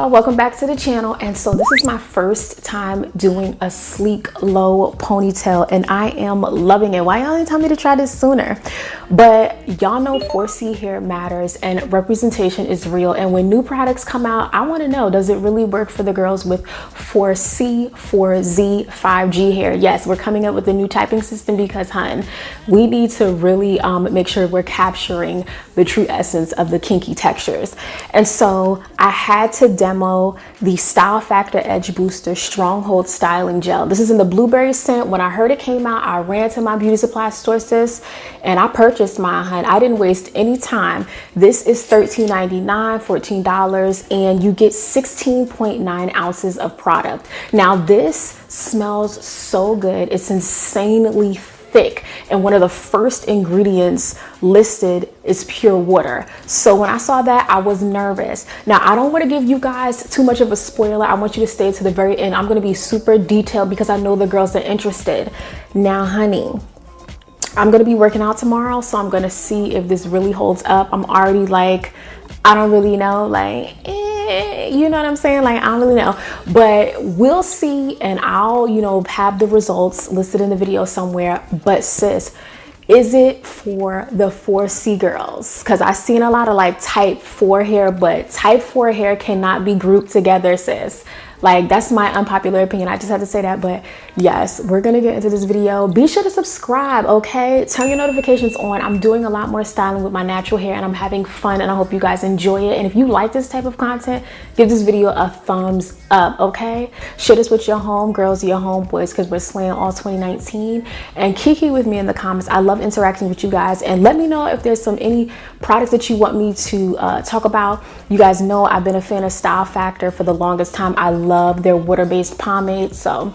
y'all, welcome back to the channel. And so this is my first time doing a sleek low ponytail and I am loving it. Why y'all didn't tell me to try this sooner? But y'all know 4C hair matters and representation is real, and when new products come out, I want to know, does it really work for the girls with 4C, 4Z, 5G hair? Yes, we're coming up with a new typing system because hun, we need to really make sure we're capturing the true essence of the kinky textures. And so I had to demo the Style Factor Edge Booster Stronghold Styling Gel. This is in the blueberry scent. When I heard it came out, I ran to my beauty supply store, sis, and I purchased mine, hun. I didn't waste any time. This is $13.99, $14, and you get 16.9 ounces of product. Now this smells so good. It's insanely thick, and one of the first ingredients listed is pure water. So when I saw that, I was nervous. Now I don't want to give you guys too much of a spoiler. I want you to stay to the very end. I'm going to be super detailed because I know the girls are interested. Now honey, I'm going to be working out tomorrow, so I'm going to see if this really holds up. I'm already like, I don't really know, like you know what I'm saying? Like, I don't really know, but we'll see, and I'll, you know, have the results listed in the video somewhere. But sis, is it for the 4C girls? Because I've seen a lot of like type 4 hair, but type 4 hair cannot be grouped together, sis. Like, that's my unpopular opinion. I just had to say that. But yes, we're gonna get into this video. Be sure to subscribe, okay? Turn your notifications on. I'm doing a lot more styling with my natural hair and I'm having fun, and I hope you guys enjoy it. And if you like this type of content, give this video a thumbs up, okay? Share this with your homegirls, your homeboys, because we're slaying all 2019. And kiki with me in the comments. I love interacting with you guys, and let me know if there's any products that you want me to talk about. You guys know I've been a fan of Style Factor for the longest time. I love their water-based pomade, so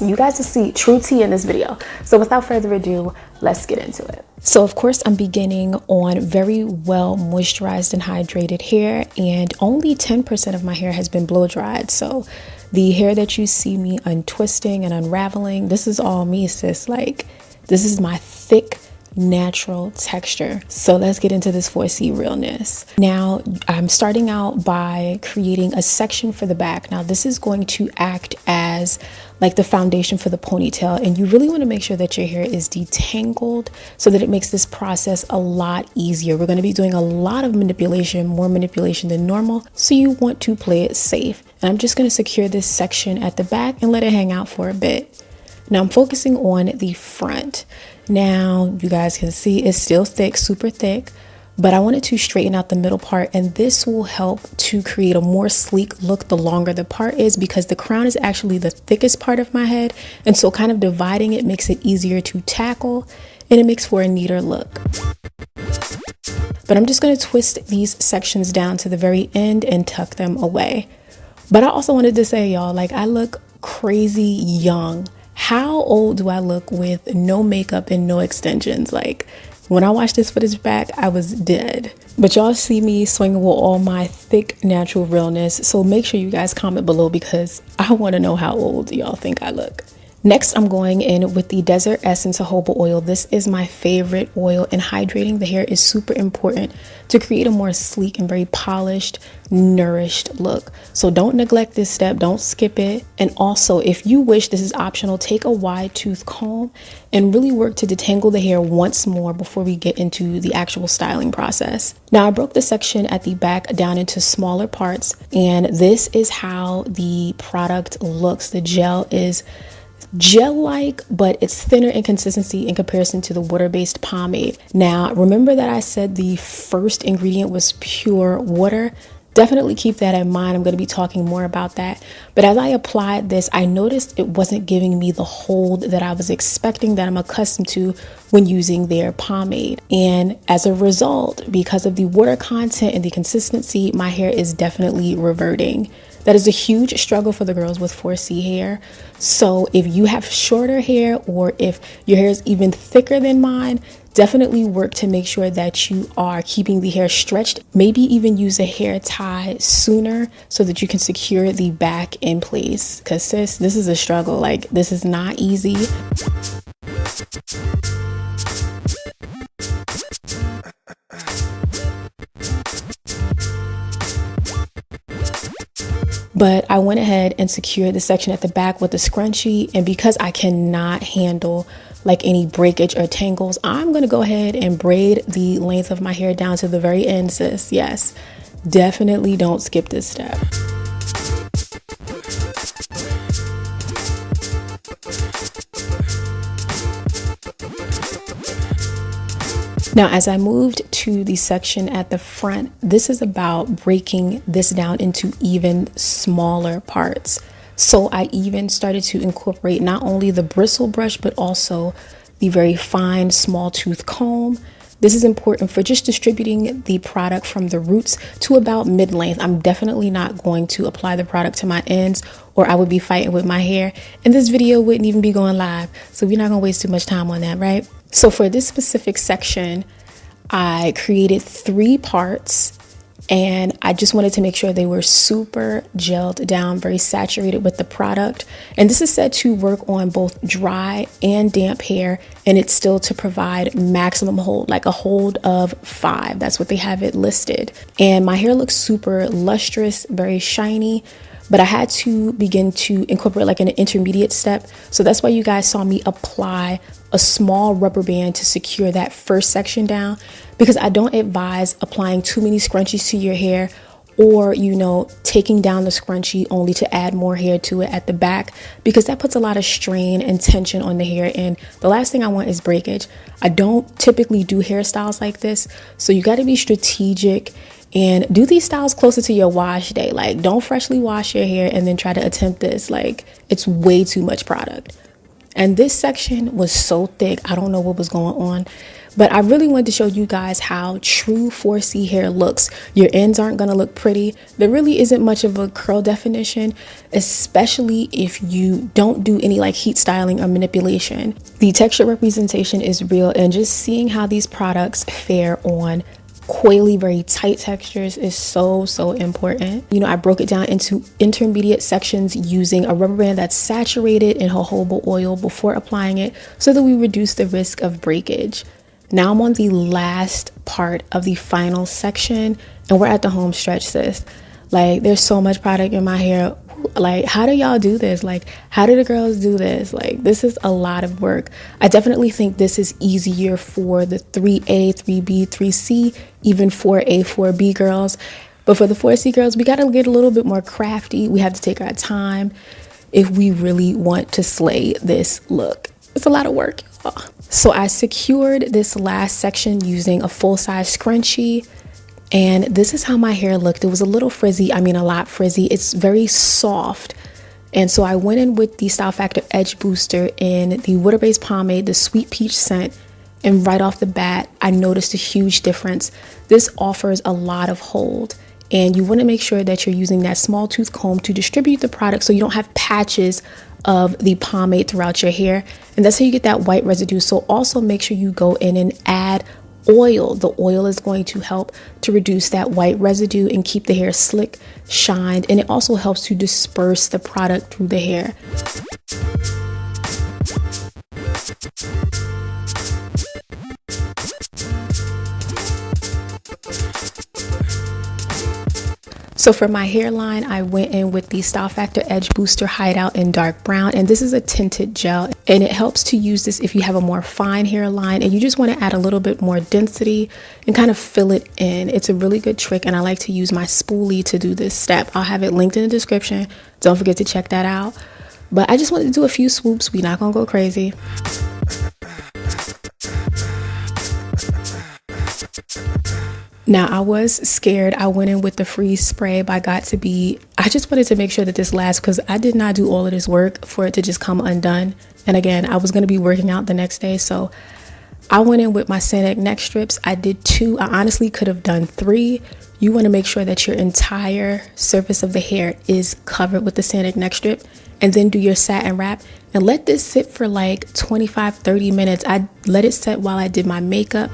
you guys will see true tea in this video. So without further ado, let's get into it. So of course I'm beginning on very well moisturized and hydrated hair, and only 10% of my hair has been blow dried. So the hair that you see me untwisting and unraveling, this is all me, sis. Like, this is my thick natural texture. So let's get into this 4C realness. Now I'm starting out by creating a section for the back. Now this is going to act as like the foundation for the ponytail, and you really want to make sure that your hair is detangled so that it makes this process a lot easier. We're going to be doing a lot of manipulation, more manipulation than normal, so you want to play it safe. And I'm just going to secure this section at the back and let it hang out for a bit. Now I'm focusing on the front. Now you guys can see it's still thick, super thick, but I wanted to straighten out the middle part, and this will help to create a more sleek look the longer the part is, because the crown is actually the thickest part of my head, and so kind of dividing it makes it easier to tackle, and it makes for a neater look. But I'm just going to twist these sections down to the very end and tuck them away. But I also wanted to say, y'all, like, I look crazy young. How old do I look with no makeup and no extensions? Like, when I watched this footage back, I was dead. But y'all see me swinging with all my thick natural realness, so make sure you guys comment below because I want to know how old y'all think I look. Next, I'm going in with the Desert Essence jojoba oil. This is my favorite oil, and hydrating the hair is super important to create a more sleek and very polished, nourished look. So don't neglect this step, don't skip it. And also, if you wish, this is optional, take a wide tooth comb and really work to detangle the hair once more before we get into the actual styling process. Now I broke the section at the back down into smaller parts, and this is how the product looks. The gel is gel-like, but it's thinner in consistency in comparison to the water-based pomade. Now remember that I said the first ingredient was pure water. Definitely keep that in mind. I'm going to be talking more about that. But as I applied this, I noticed it wasn't giving me the hold that I was expecting, that I'm accustomed to when using their pomade. And as a result, because of the water content and the consistency, my hair is definitely reverting. That is a huge struggle for the girls with 4C hair. So if you have shorter hair, or if your hair is even thicker than mine, definitely work to make sure that you are keeping the hair stretched. Maybe even use a hair tie sooner so that you can secure the back in place. Because sis, this is a struggle. Like, this is not easy. But I went ahead and secured the section at the back with a scrunchie, and because I cannot handle like any breakage or tangles, I'm gonna go ahead and braid the length of my hair down to the very end, sis. Yes, definitely don't skip this step. Now, as I moved to the section at the front, this is about breaking this down into even smaller parts. So I even started to incorporate not only the bristle brush, but also the very fine small tooth comb. This is important for just distributing the product from the roots to about mid-length. I'm definitely not going to apply the product to my ends, or I would be fighting with my hair and this video wouldn't even be going live. So we're not gonna waste too much time on that, right? So for this specific section, I created 3 parts, and I just wanted to make sure they were super gelled down, very saturated with the product. And this is said to work on both dry and damp hair, and it's still to provide maximum hold, like a hold of 5. That's what they have it listed. And my hair looks super lustrous, very shiny, but I had to begin to incorporate like an intermediate step. So that's why you guys saw me apply a small rubber band to secure that first section down, because I don't advise applying too many scrunchies to your hair, or, you know, taking down the scrunchie only to add more hair to it at the back, because that puts a lot of strain and tension on the hair. And the last thing I want is breakage. I don't typically do hairstyles like this, so you got to be strategic and do these styles closer to your wash day. Like, don't freshly wash your hair and then try to attempt this. Like, it's way too much product. And this section was so thick, I don't know what was going on, but I really wanted to show you guys how true 4C hair looks. Your ends aren't gonna look pretty. There really isn't much of a curl definition, especially if you don't do any like heat styling or manipulation. The texture representation is real, and just seeing how these products fare on coily, very tight textures is so important. You know, I broke it down into intermediate sections using a rubber band that's saturated in jojoba oil before applying it, so that we reduce the risk of breakage. Now I'm on the last part of the final section, and we're at the home stretch, sis. Like, there's so much product in my hair. Like, how do y'all do this? Like, how do the girls do this? Like, this is a lot of work. I definitely think this is easier for the 3A, 3B, 3C, even 4A, 4B girls. But for the 4C girls, we got to get a little bit more crafty. We have to take our time if we really want to slay this look. It's a lot of work, y'all. So I secured this last section using a full-size scrunchie. And this is how my hair looked. It was a little frizzy. I mean, a lot frizzy. It's very soft. And so I went in with the Style Factor Edge Booster in the water-based pomade, the Sweet Peach scent. And right off the bat, I noticed a huge difference. This offers a lot of hold. And you want to make sure that you're using that small tooth comb to distribute the product so you don't have patches of the pomade throughout your hair. And that's how you get that white residue. So also make sure you go in and add oil. The oil is going to help to reduce that white residue and keep the hair slick, shined, and it also helps to disperse the product through the hair. So for my hairline, I went in with the Style Factor Edge Booster Hideout in dark brown, and this is a tinted gel, and it helps to use this if you have a more fine hairline and you just want to add a little bit more density and kind of fill it in. It's a really good trick, and I like to use my spoolie to do this step. I'll have it linked in the description. Don't forget to check that out. But I just wanted to do a few swoops. We're not gonna go crazy. Now, I was scared. I went in with the freeze spray by Got To Be. I just wanted to make sure that this lasts, because I did not do all of this work for it to just come undone. And again, I was going to be working out the next day, so I went in with my Sanic neck strips. I did 2. I honestly could have done 3. You want to make sure that your entire surface of the hair is covered with the Sanic neck strip, and then do your satin wrap and let this sit for like 25-30 minutes. I let it set while I did my makeup.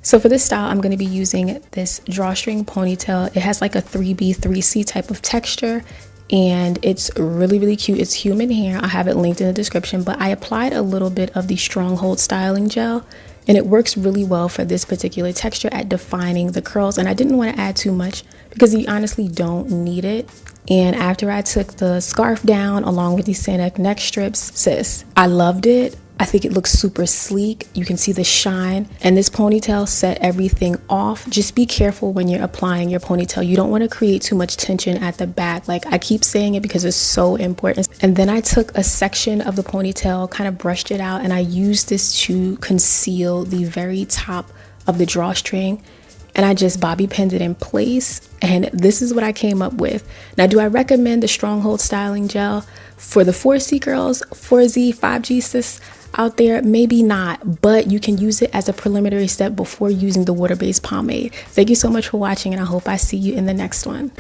So for this style, I'm going to be using this drawstring ponytail. It has like a 3B, 3C type of texture, and it's really cute. It's human hair. I have it linked in the description, but I applied a little bit of the Stronghold styling gel, and it works really well for this particular texture at defining the curls. And I didn't want to add too much because you honestly don't need it. And after I took the scarf down along with the Santa neck strips, sis, I loved it. I think it looks super sleek. You can see the shine, and this ponytail set everything off. Just be careful when you're applying your ponytail. You don't want to create too much tension at the back. Like, I keep saying it because it's so important. And then I took a section of the ponytail, kind of brushed it out, and I used this to conceal the very top of the drawstring. And I just bobby pinned it in place, and this is what I came up with. Now, do I recommend the Stronghold styling gel for the 4C girls, 4Z, 5G sis out there? Maybe not, but you can use it as a preliminary step before using the water-based pomade. Thank you so much for watching, and I hope I see you in the next one.